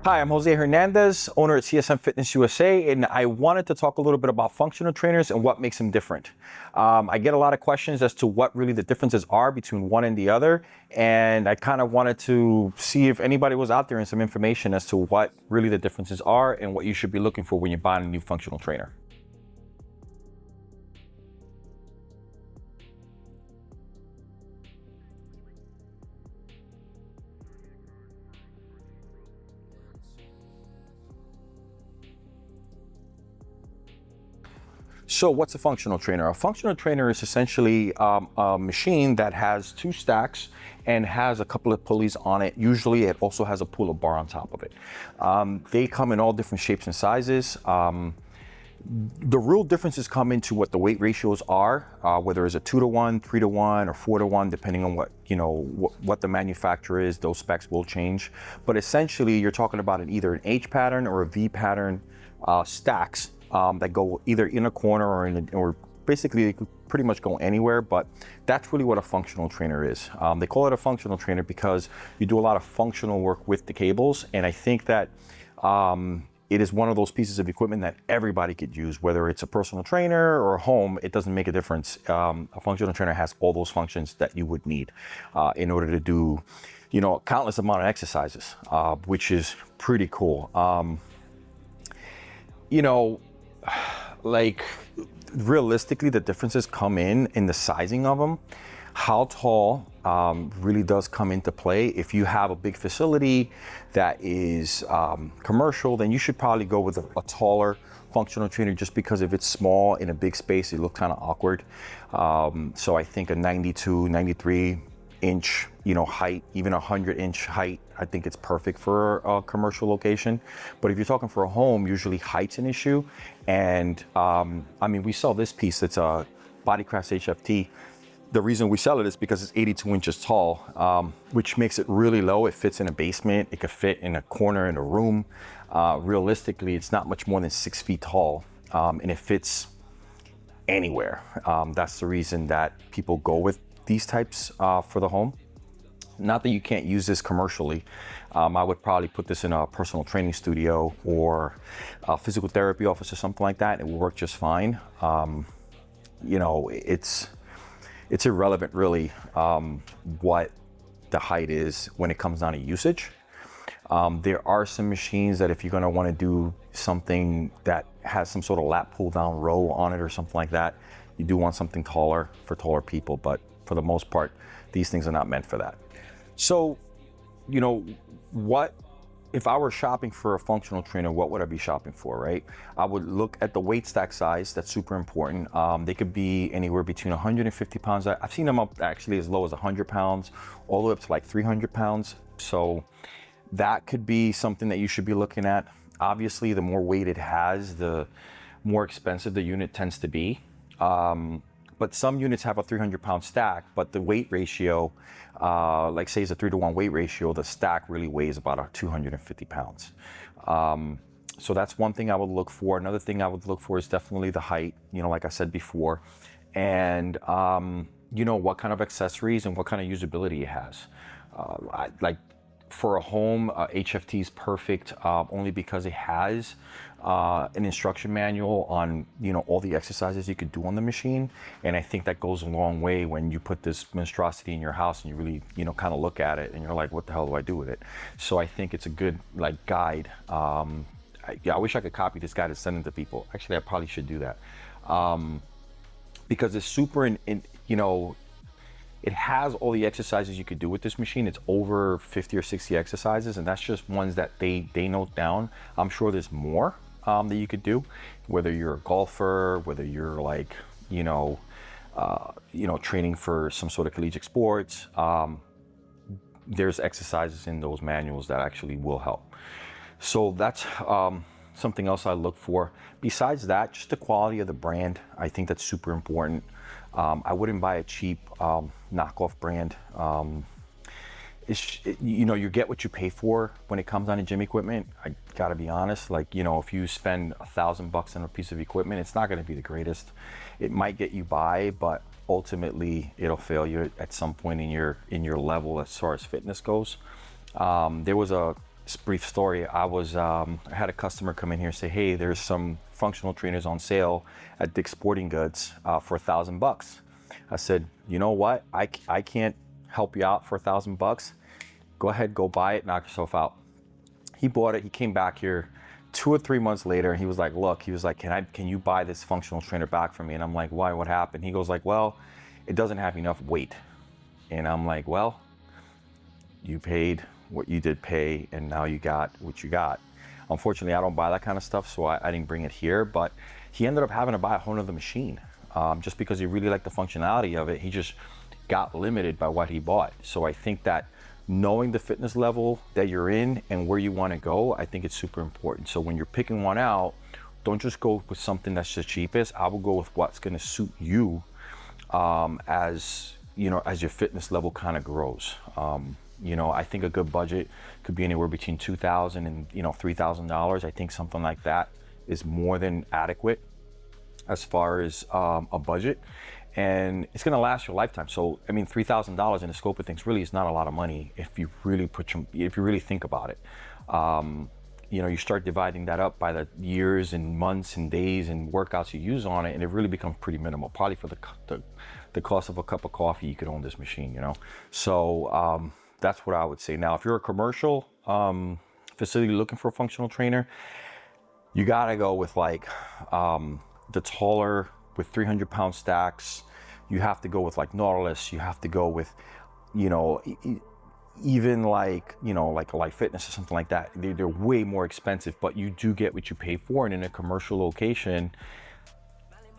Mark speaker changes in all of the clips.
Speaker 1: Hi, I'm Jose Hernandez, owner at CSM Fitness USA, and I wanted to talk a little bit about functional trainers and what makes them different. I get a lot of questions as to what really the differences are between one and the other, and I kind of wanted to see if anybody was out there and some information as to what really the differences are and what you should be looking for when you're buying a new functional trainer. So what's a functional trainer? A functional trainer is essentially a machine that has two stacks and has a couple of pulleys on it. Usually it also has a pull-up bar on top of it. They come in all different shapes and sizes. The real differences come into what the weight ratios are, whether it's a 2-to-1, 3-to-1, or 4-to-1, depending on what the manufacturer is. Those specs will change. But essentially you're talking about either an H pattern or a V pattern stacks that go either in a corner or basically they could pretty much go anywhere, but that's really what a functional trainer is. They call it a functional trainer because you do a lot of functional work with the cables, and I think that it is one of those pieces of equipment that everybody could use, whether it's a personal trainer or a home, it doesn't make a difference. A functional trainer has all those functions that you would need in order to do, a countless amount of exercises, which is pretty cool. Like realistically, the differences come in the sizing of them. How tall really does come into play. If you have a big facility that is commercial, then you should probably go with a taller functional trainer, just because if it's small in a big space, it looks kind of awkward. So I think a 92, 93 inch, height, even 100-inch height, I think it's perfect for a commercial location. But if you're talking for a home, usually height's an issue. And we sell this piece that's a Craft HFT. The reason we sell it is because it's 82 inches tall, which makes it really low. It fits in a basement. It could fit in a corner in a room. Realistically, it's not much more than 6 feet tall, and it fits anywhere. That's the reason that people go with these types for the home. Not that you can't use this commercially. I would probably put this in a personal training studio or a physical therapy office or something like that. It will work just fine. It's irrelevant really what the height is when it comes down to usage. There are some machines that if you're gonna wanna do something that has some sort of lat pull down row on it or something like that, you do want something taller for taller people, but for the most part, these things are not meant for that. So, what if I were shopping for a functional trainer, what would I be shopping for, right? I would look at the weight stack size. That's super important. They could be anywhere between 150 pounds. I've seen them up actually as low as 100 pounds, all the way up to like 300 pounds. So that could be something that you should be looking at. Obviously, the more weight it has, the more expensive the unit tends to be. But some units have a 300-pound stack, but the weight ratio, like say it's a 3-to-1 weight ratio, the stack really weighs about 250 pounds. So that's one thing I would look for. Another thing I would look for is definitely the height, like I said before, and what kind of accessories and what kind of usability it has. For a home, HFT is perfect only because it has an instruction manual on all the exercises you could do on the machine, and I think that goes a long way when you put this monstrosity in your house and you really kind of look at it and you're like, what the hell do I do with it? So I think it's a good guide. I wish I could copy this guide and send it to people. Actually, I probably should do that because it's super it has all the exercises you could do with this machine. It's over 50 or 60 exercises, and that's just ones that they note down. I'm sure there's more that you could do, whether you're a golfer, whether you're training for some sort of collegiate sports. There's exercises in those manuals that actually will help. So that's something else I look for. Besides that, just the quality of the brand. I think that's super important. I wouldn't buy a cheap knockoff brand. You get what you pay for when it comes down to gym equipment. I gotta be honest, if you spend $1,000 on a piece of equipment, it's not gonna be the greatest. It might get you by, but ultimately it'll fail you at some point in your level as far as fitness goes. There was a brief story. I had a customer come in here and say, hey, there's some functional trainers on sale at Dick's Sporting Goods for $1,000. I said, you know what? I can't help you out for $1,000. Go ahead, go buy it, knock yourself out. He bought it. He came back here 2 or 3 months later, and he was like, look, he was like, can you buy this functional trainer back for me? And I'm like, why? What happened? He goes like, well, it doesn't have enough weight. And I'm like, well, you paid what you did pay, and now you got what you got. Unfortunately, I don't buy that kind of stuff, so I didn't bring it here, but he ended up having to buy a whole nother machine just because he really liked the functionality of it. He just got limited by what he bought. So I think that knowing the fitness level that you're in and where you want to go, I think it's super important. So when you're picking one out, don't just go with something that's the cheapest. I will go with what's going to suit you as your fitness level kind of grows. I think a good budget could be anywhere between $2,000 and $3,000. I think something like that is more than adequate as far as a budget, and it's going to last your lifetime. So I mean, $3,000 in the scope of things really is not a lot of money if you really think about it. You start dividing that up by the years and months and days and workouts you use on it, and it really becomes pretty minimal. Probably for the cost of a cup of coffee, you could own this machine. So that's what I would say. Now, if you're a commercial facility looking for a functional trainer, you gotta go with like the taller with 300-pound stacks. You have to go with like Nautilus. You have to go with, even like a Life Fitness or something like that. They're way more expensive, but you do get what you pay for. And in a commercial location,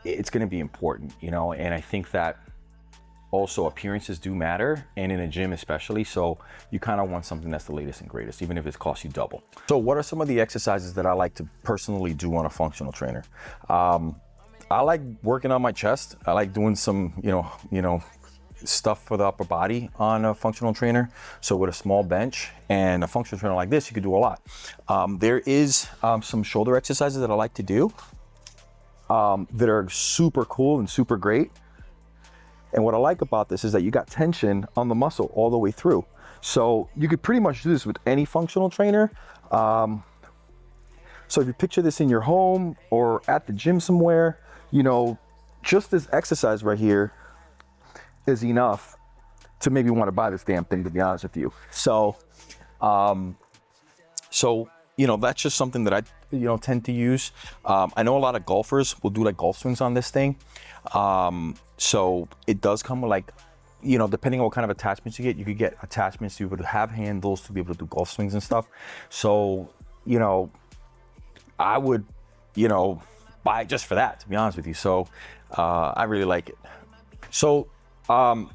Speaker 1: it's going to be important, and I think that also appearances do matter, and in a gym especially. So you kind of want something that's the latest and greatest, even if it costs you double. So what are some of the exercises that I like to personally do on a functional trainer? I like working on my chest. I like doing some, stuff for the upper body on a functional trainer. So with a small bench and a functional trainer like this, you could do a lot. There is some shoulder exercises that I like to do that are super cool and super great. And what I like about this is that you got tension on the muscle all the way through. So you could pretty much do this with any functional trainer. So if you picture this in your home or at the gym somewhere, just this exercise right here is enough to maybe want to buy this damn thing, to be honest with you. So, that's just something that I, tend to use. I know a lot of golfers will do like golf swings on this thing. So it does come with like, depending on what kind of attachments you could get attachments to be able to have handles to be able to do golf swings and stuff. So, I would, buy it just for that, to be honest with you. So I really like it. So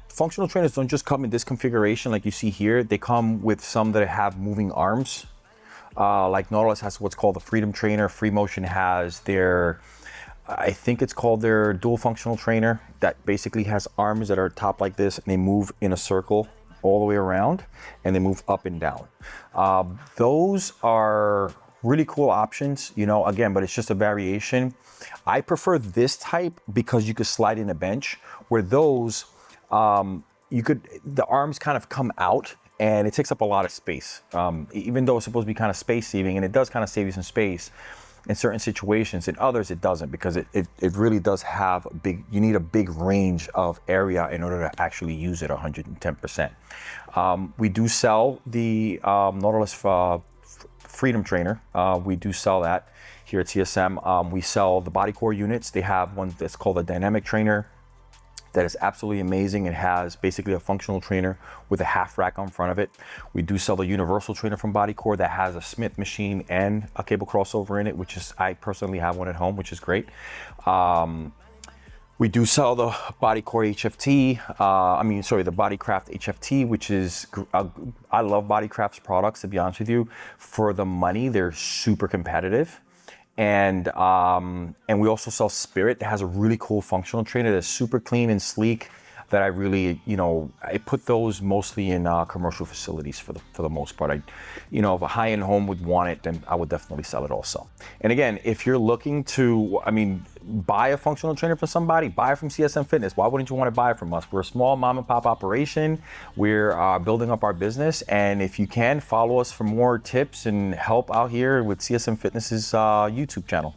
Speaker 1: functional trainers don't just come in this configuration like you see here. They come with some that have moving arms. Like Nautilus has what's called the Freedom Trainer. Free Motion has I think it's called their dual functional trainer, that basically has arms that are top like this, and they move in a circle all the way around, and they move up and down. Those are really cool options, again, but it's just a variation. I prefer this type because you could slide in a bench, where those, the arms kind of come out and it takes up a lot of space. Even though it's supposed to be kind of space saving, and it does kind of save you some space in certain situations. In others, it doesn't, because it really does have you need a big range of area in order to actually use it 110%. We do sell the Nautilus Freedom Trainer. We do sell that here at CSM. We sell the body core units. They have one that's called a dynamic trainer that is absolutely amazing. It has basically a functional trainer with a half rack on front of it. We do sell the universal trainer from Bodycore that has a Smith machine and a cable crossover in it, which is, I personally have one at home, which is great. We do sell the Bodycore HFT, the Bodycraft HFT, which is, I love Bodycraft's products, to be honest with you. For the money, they're super competitive. And we also sell Spirit that has a really cool functional trainer that's super clean and sleek. that I really, I put those mostly in commercial facilities for the most part. If a high-end home would want it, then I would definitely sell it also. And again, if you're looking to, buy a functional trainer from somebody, buy it from CSM Fitness. Why wouldn't you want to buy it from us? We're a small mom and pop operation. We're building up our business. And if you can, follow us for more tips and help out here with CSM Fitness's YouTube channel.